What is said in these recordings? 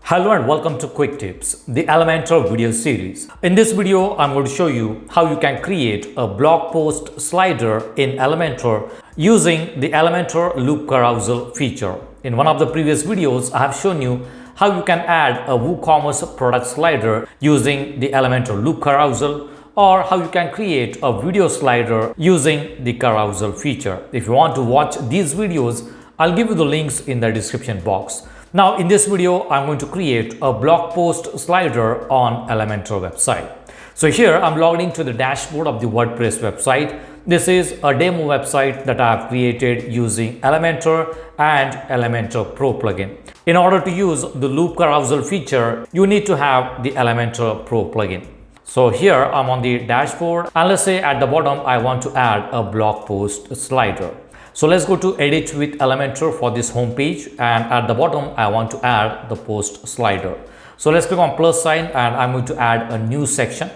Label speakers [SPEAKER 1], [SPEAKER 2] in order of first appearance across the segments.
[SPEAKER 1] Hello and welcome to Quick Tips, the Elementor video series. In this video, I'm going to show you how you can create a blog post slider in Elementor using the Elementor Loop Carousel feature. In one of the previous videos, I have shown you how you can add a WooCommerce product slider using the Elementor Loop Carousel, or how you can create a video slider using the carousel feature. If you want to watch these videos, I'll give you the links in the description box. Now in this video, I'm going to create a blog post slider on Elementor website. So here I'm logged into the dashboard of the WordPress website. This is a demo website that I have created using Elementor and Elementor Pro plugin. In order to use the Loop Carousel feature, you need to have the Elementor Pro plugin. So here I'm on the dashboard, and let's say at the bottom I want to add a blog post slider. So let's go to edit with Elementor for this home page, and at the bottom I want to add the post slider. So let's click on plus sign and I'm going to add a new section.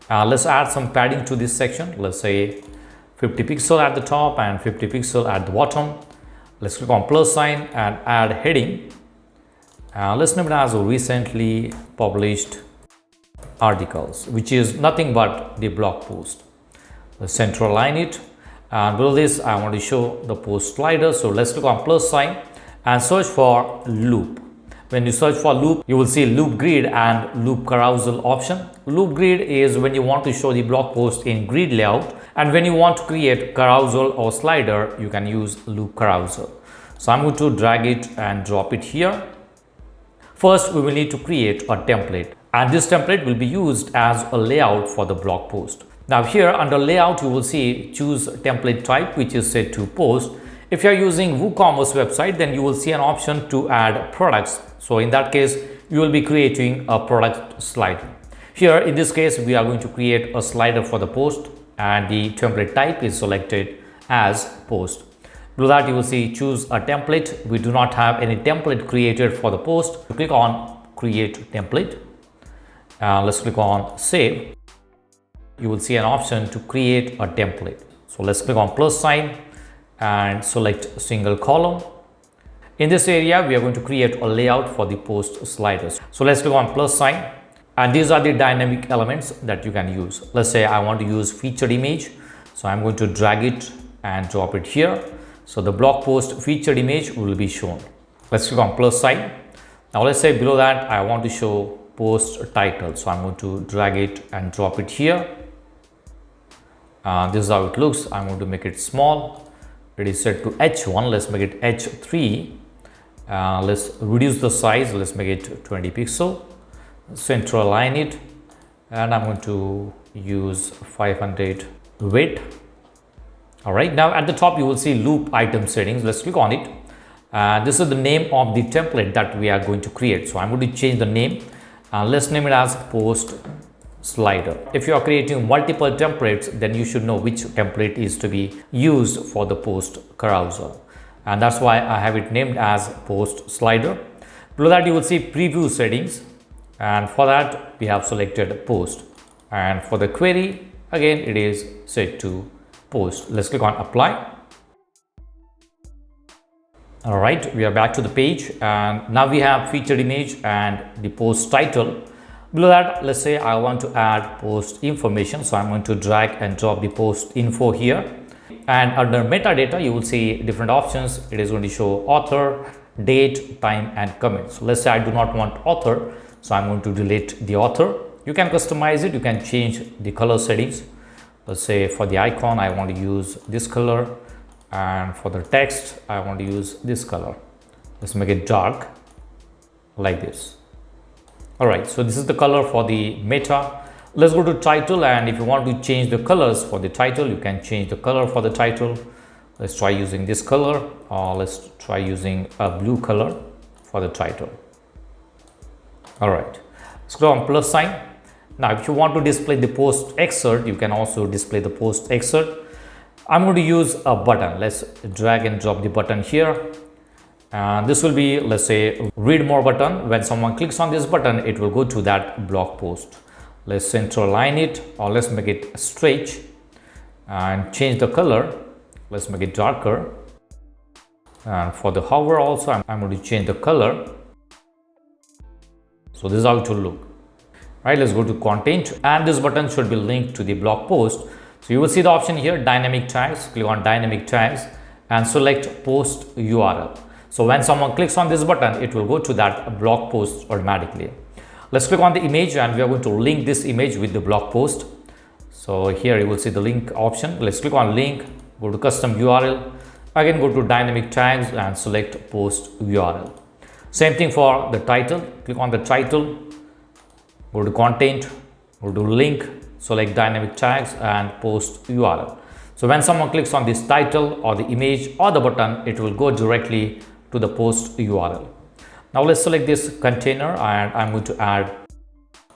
[SPEAKER 1] Let's add some padding to this section. Let's say 50 pixel at the top and 50 pixel at the bottom. Let's click on plus sign and add heading. Let's name it as recently published articles, which is nothing but the blog post. Let's center align it. And below this, I want to show the post slider. So let's click on plus sign and search for loop. When you search for loop, you will see loop grid and loop carousel option. Loop grid is when you want to show the blog post in grid layout, and when you want to create carousel or slider, you can use loop carousel. So I'm going to drag it and drop it here. First, we will need to create a template, and this template will be used as a layout for the blog post. Now here under layout, you will see choose template type, which is set to post. If you are using WooCommerce website, then you will see an option to add products. So in that case, you will be creating a product slider. Here in this case, we are going to create a slider for the post, and the template type is selected as post. Below that, you will see choose a template. We do not have any template created for the post. Click on create template. Let's click on save. You will see an option to create a template. So let's click on plus sign and select single column. In this area, we are going to create a layout for the post sliders. So let's click on plus sign, and these are the dynamic elements that you can use. Let's say I want to use featured image. So I'm going to drag it and drop it here. So the blog post featured image will be shown. Let's click on plus sign. Now let's say below that I want to show post title. So I'm going to drag it and drop it here. This is how it looks. I'm going to make it small. It is set to H1. Let's make it H3. Let's reduce the size. Let's make it 20 pixel. Center align it, and I'm going to use 500 weight. All right. Now at the top you will see loop item settings. Let's click on it. This is the name of the template that we are going to create. So I'm going to change the name. Let's name it as post slider. If you are creating multiple templates, then you should know which template is to be used for the post carousel, and that's why I have it named as post slider. Below that you will see preview settings, and for that we have selected post, and for the query again it is set to post. Let's click on apply. All right, we are back to the page, and now we have featured image and the post title. Below that, let's say I want to add post information. So I'm going to drag and drop the post info here. And under metadata, you will see different options. It is going to show author, date, time, and comment. So let's say I do not want author. So I'm going to delete the author. You can customize it. You can change the color settings. Let's say for the icon, I want to use this color. And for the text, I want to use this color. Let's make it dark like this. All right, so this is the color for the meta. Let's go to title, and if you want to change the colors for the title, you can change the color for the title. Let's try using this color, or let's try using a blue color for the title. All right, let's go on plus sign. Now, if you want to display the post excerpt, you can also display the post excerpt. I'm going to use a button. Let's drag and drop the button here. This will be, let's say, read more button. When someone clicks on this button, it will go to that blog post. Let's center align it, or let's make it stretch and change the color. Let's make it darker. And for the hover also, I'm going to change the color. So this is how it will look. Right, let's go to content, and this button should be linked to the blog post. So you will see the option here, dynamic tags. Click on dynamic tags and select post URL. So when someone clicks on this button, it will go to that blog post automatically. Let's click on the image, and we are going to link this image with the blog post. So here you will see the link option. Let's click on link, go to custom URL, again go to dynamic tags and select post URL. Same thing for the title. Click on the title, go to content, go to link, select dynamic tags and post URL. So when someone clicks on this title or the image or the button, it will go directly to the post URL. Now let's select this container, and I'm going to add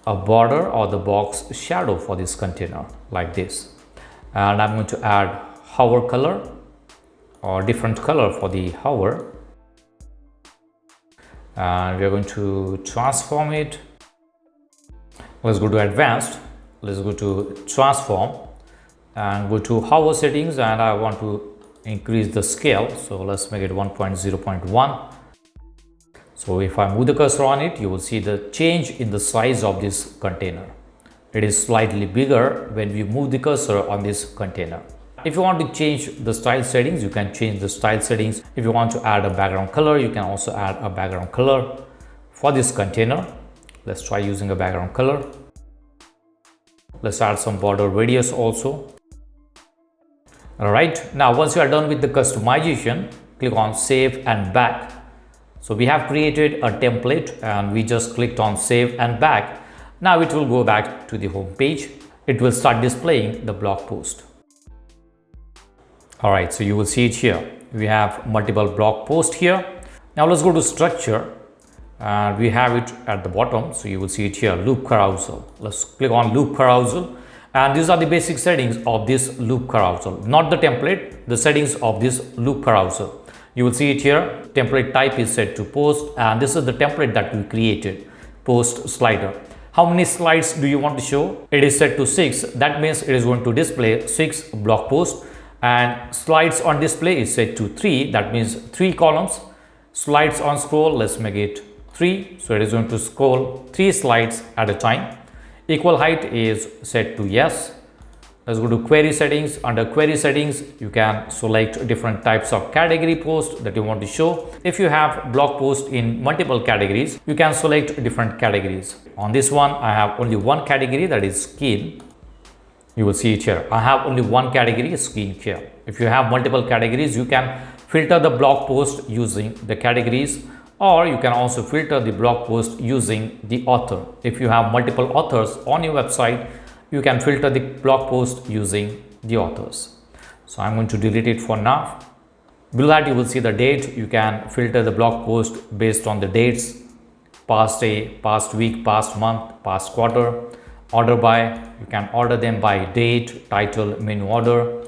[SPEAKER 1] a border or the box shadow for this container like this. And I'm going to add hover color or different color for the hover. And we are going to transform it. Let's go to advanced. Let's go to transform and go to hover settings, and I want to increase the scale. So let's make it 1.0.1. So if I move the cursor on it, you will see the change in the size of this container. It is slightly bigger when we move the cursor on this container. If you want to change the style settings, you can change the style settings. If you want to add a background color, you can also add a background color for this container. Let's try using a background color. Let's add some border radius also. All right, now once you are done with the customization, click on save and back. So we have created a template and we just clicked on save and back. Now it will go back to the home page. It will start displaying the blog post. All right, so you will see it here. We have multiple blog posts here. Now let's go to structure, and we have it at the bottom. So you will see it here, loop carousel. Let's click on loop carousel, and these are the basic settings of this loop carousel, not the template, the settings of this loop carousel. You will see it here. Template type is set to post, and this is the template that we created, post slider. How many slides do you want to show? It is set to 6. That means it is going to display 6 blog posts, and slides on display is set to 3. That means 3 columns. Slides on scroll, let's make it 3. So it is going to scroll 3 slides at a time. Equal height is set to yes. Let's go to query settings. Under query settings, you can select different types of category posts that you want to show. If you have blog posts in multiple categories, you can select different categories. On this one, I have only one category, that is skin. You will see it here. I have only one category, skin care. If you have multiple categories, you can filter the blog post using the categories, or you can also filter the blog post using the author. If you have multiple authors on your website, you can filter the blog post using the authors. So I'm going to delete it for now. Below that, you will see the date. You can filter the blog post based on the dates, past day, past week, past month, past quarter. Order by, you can order them by date, title, menu order.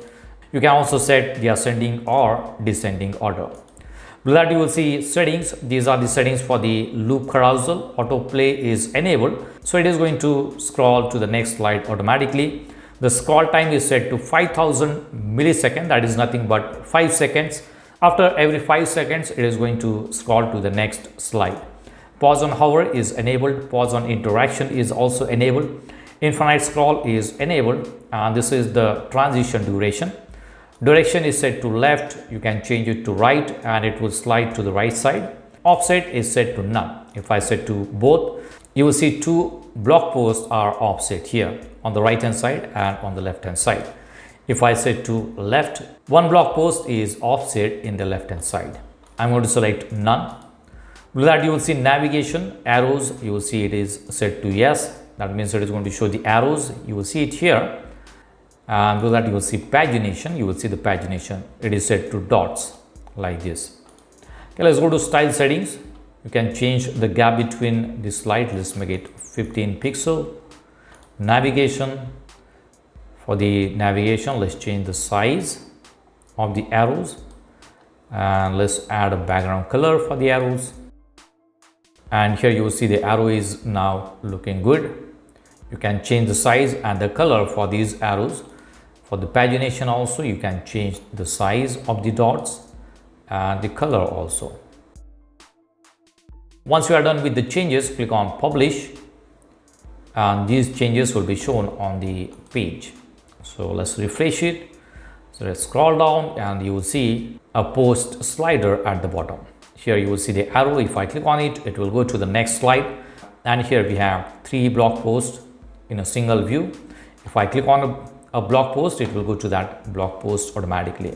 [SPEAKER 1] You can also set the ascending or descending order. Below that, you will see settings. These are the settings for the loop carousel. Autoplay is enabled, so it is going to scroll to the next slide automatically. The scroll time is set to 5000 milliseconds. That is nothing but 5 seconds. After every 5 seconds, it is going to scroll to the next slide. Pause on hover is enabled. Pause on interaction is also enabled. Infinite scroll is enabled, and this is the transition duration. Direction is set to left. You can change it to right, and it will slide to the right side. Offset is set to none. If I set to both, you will see 2 blog posts are offset here on the right hand side and on the left hand side. If I set to left, 1 blog post is offset in the left hand side. I'm going to select none. Below that, you will see navigation, arrows. You will see it is set to yes. That means it is going to show the arrows. You will see it here. And below that, you will see pagination. You will see the pagination. It is set to dots like this. Okay, let's go to style settings. You can change the gap between the slide. Let's make it 15 pixel. Navigation. For the navigation, let's change the size of the arrows. And let's add a background color for the arrows. And here you will see the arrow is now looking good. You can change the size and the color for these arrows. For the pagination also, you can change the size of the dots and the color also. Once you are done with the changes, click on publish, and these changes will be shown on the page. So let's refresh it. So let's scroll down and you will see a post slider at the bottom. Here you will see the arrow. If I click on it, it will go to the next slide. And here we have 3 blog posts in a single view. If I click on a blog post, it will go to that blog post automatically.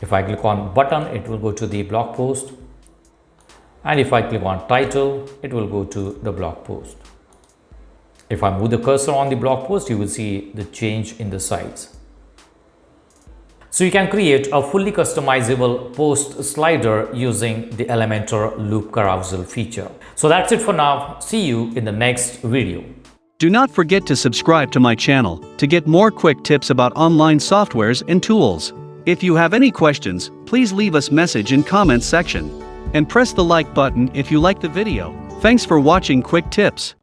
[SPEAKER 1] If I click on button, it will go to the blog post. And if I click on title, it will go to the blog post. If I move the cursor on the blog post, you will see the change in the size. So you can create a fully customizable post slider using the Elementor Loop Carousel feature. So that's it for now. See you in the next video.
[SPEAKER 2] Do not forget to subscribe to my channel to get more quick tips about online softwares and tools. If you have any questions, please leave us message in comments section. And press the like button if you like the video. Thanks for watching Quick Tips.